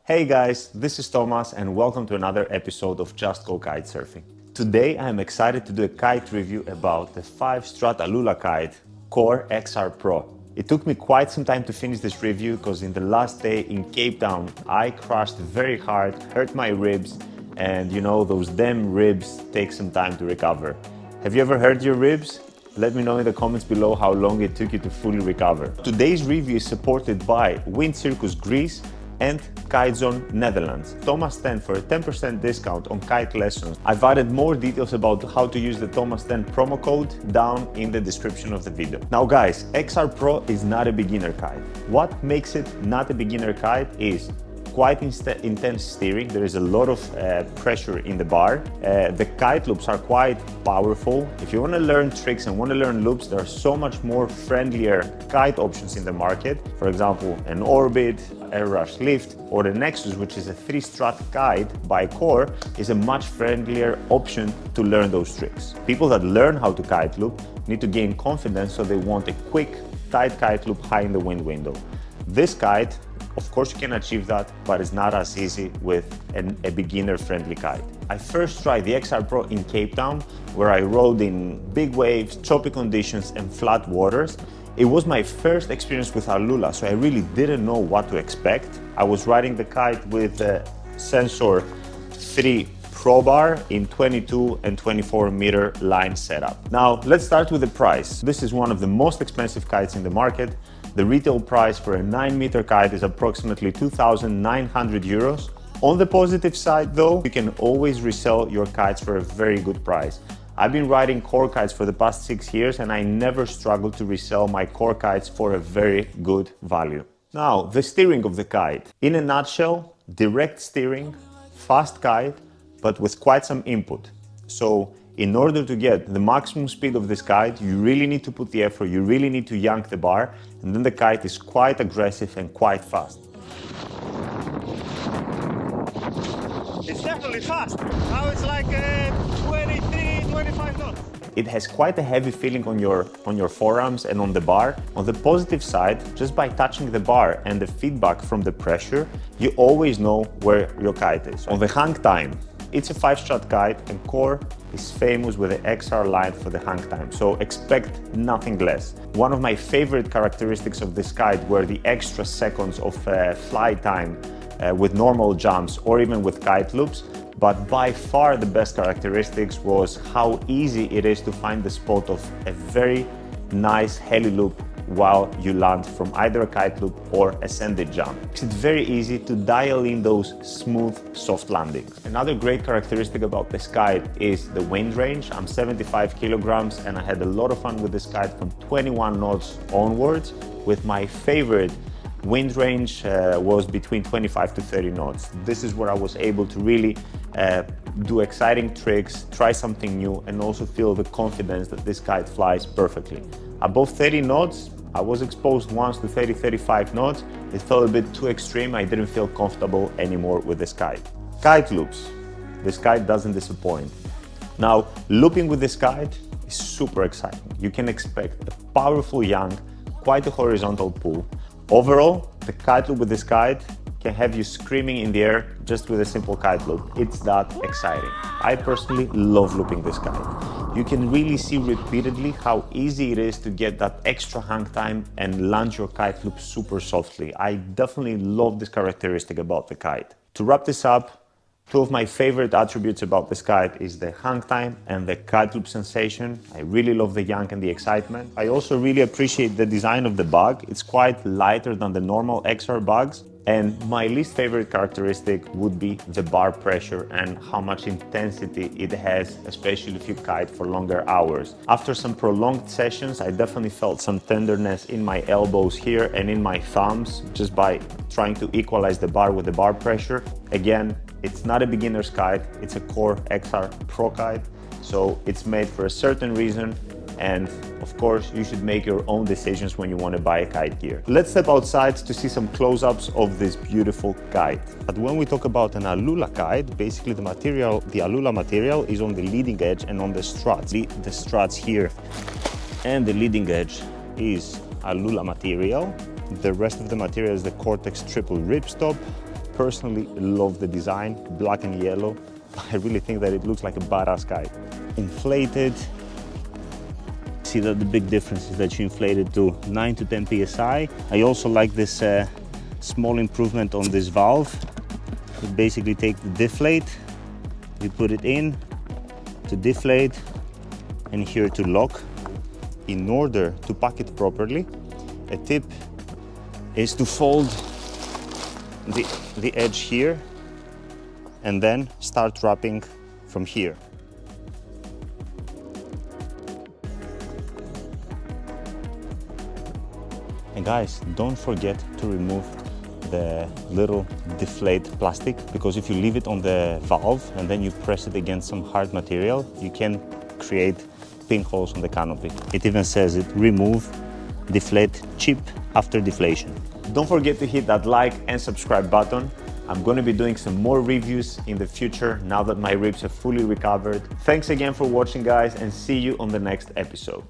Hey guys, this is Thomas and welcome to another episode of Just Go Kitesurfing. Today I am excited to do a kite review about the 5-strut Aluula kite Core XR Pro. It took me quite some time to finish this review because in the last day in Cape Town I crashed very hard, hurt my ribs, and you know those damn ribs take some time to recover. Have you ever hurt your ribs? Let me know in the comments below how long it took you to fully recover. Today's review is supported by Wind Circus Greece and Kite Zone Netherlands. Thomas 10 for a 10% discount on kite lessons. I've added more details about how to use the Thomas 10 promo code down in the description of the video. Now guys, XR Pro is not a beginner kite. What makes it not a beginner kite is quite intense steering. There is a lot of pressure in the bar. The kite loops are quite powerful. If you want to learn tricks and want to learn loops, there are so much more friendlier kite options in the market. For example, an Orbit, Air Rush Lift, or the Nexus, which is a 3-strut kite by Core, is a much friendlier option to learn those tricks. People that learn how to kite loop need to gain confidence, so they want a quick, tight kite loop high in the wind window. This kite, of course you can achieve that, but it's not as easy with a beginner-friendly kite. I first tried the XR Pro in Cape Town, where I rode in big waves, choppy conditions, and flat waters. It was my first experience with Aluula, so I really didn't know what to expect. I was riding the kite with the Sensor 3 Pro Bar in 22 and 24 meter line setup. Now, let's start with the price. This is one of the most expensive kites in the market. The retail price for a 9-meter kite is approximately 2,900 euros. On the positive side though, you can always resell your kites for a very good price. I've been riding Core kites for the past 6 years and I never struggled to resell my Core kites for a very good value. Now, the steering of the kite. In a nutshell, direct steering, fast kite, but with quite some input. So, in order to get the maximum speed of this kite, you really need to put the effort, you really need to yank the bar, and then the kite is quite aggressive and quite fast. It's definitely fast. Now it's like 23, 25 knots. It has quite a heavy feeling on your forearms and on the bar. On the positive side, just by touching the bar and the feedback from the pressure, you always know where your kite is. On the Hangtime, it's a 5-strut kite and Core is famous with the XR line for the Hangtime, so expect nothing less. One of my favorite characteristics of this kite were the extra seconds of fly time with normal jumps or even with kite loops, but by far the best characteristics was how easy it is to find the spot of a very nice heli loop while you land from either a kite loop or ascended jump. It's very easy to dial in those smooth, soft landings. Another great characteristic about this kite is the wind range. I'm 75 kilograms and I had a lot of fun with this kite from 21 knots onwards, with my favorite wind range was between 25 to 30 knots. This is where I was able to really do exciting tricks, try something new, and also feel the confidence that this kite flies perfectly. Above 30 knots, I was exposed once to 30-35 knots. It felt a bit too extreme. I didn't feel comfortable anymore with this kite. Kite loops. This kite doesn't disappoint. Now, looping with this kite is super exciting. You can expect a powerful yank, quite a horizontal pull. Overall, the kite loop with this kite can have you screaming in the air just with a simple kite loop. It's that exciting. I personally love looping this kite. You can really see repeatedly how easy it is to get that extra hang time and land your kite loop super softly. I definitely love this characteristic about the kite. To wrap this up, two of my favorite attributes about this kite is the hang time and the kite loop sensation. I really love the yank and the excitement. I also really appreciate the design of the bag. It's quite lighter than the normal XR bags. And my least favorite characteristic would be the bar pressure and how much intensity it has, especially if you kite for longer hours. After some prolonged sessions, I definitely felt some tenderness in my elbows here and in my thumbs just by trying to equalize the bar with the bar pressure. Again, it's not a beginner's kite, it's a Core XR Pro kite, so it's made for a certain reason. And of course, you should make your own decisions when you want to buy a kite gear. Let's step outside to see some close-ups of this beautiful kite. But when we talk about an Aluula kite, basically the Aluula material is on the leading edge and on the struts. The struts here and the leading edge is Aluula material. The rest of the material is the Cortex triple ripstop. personally love the design, black and yellow. I really think that it looks like a badass kite. Inflated. See that the big difference is that you inflate it to 9 to 10 psi. I also like this small improvement on this valve. You basically take the deflate, you put it in to deflate, and here to lock. In order to pack it properly, a tip is to fold the edge here and then start wrapping from here. And guys, don't forget to remove the little deflate plastic, because if you leave it on the valve and then you press it against some hard material, you can create pinholes on the canopy. It even says it, remove, deflate, chip after deflation. Don't forget to hit that like and subscribe button. I'm going to be doing some more reviews in the future now that my ribs are fully recovered. Thanks again for watching, guys, and see you on the next episode.